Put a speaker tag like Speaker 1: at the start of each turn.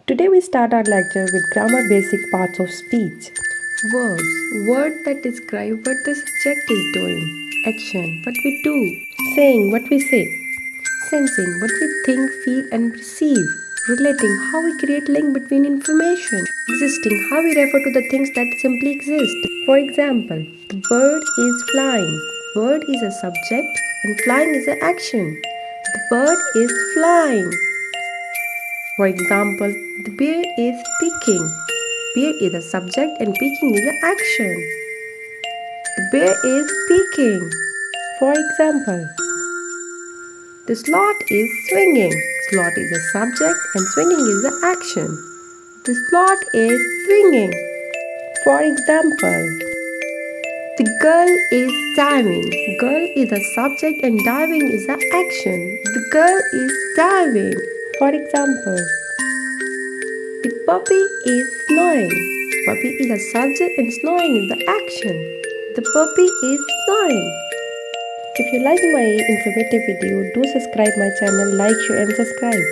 Speaker 1: Today we start our lecture with grammar basic parts of speech.
Speaker 2: Verbs, words that describe what the subject is doing. Action, what we do.
Speaker 1: Saying what we say.
Speaker 2: Sensing, what we think, feel and perceive. Relating, how we create link between information. Existing, how we refer to the things that simply exist.
Speaker 1: For example,
Speaker 2: The bird is flying. Bird is a subject and flying is an action. The bird is flying. For example, the bear is speaking. Bear is a subject and speaking is an action. The bear is speaking.
Speaker 1: For example,
Speaker 2: The sloth is swinging. Sloth is a subject and swinging is the action. The sloth is swinging.
Speaker 1: for example,
Speaker 2: The girl is diving. Girl is a subject and diving is the action. The girl is diving.
Speaker 1: for example,
Speaker 2: The puppy is snoring. Puppy is a subject and snoring is the action. The puppy is snoring.
Speaker 1: if you like my informative video, do subscribe my channel, like, share and subscribe.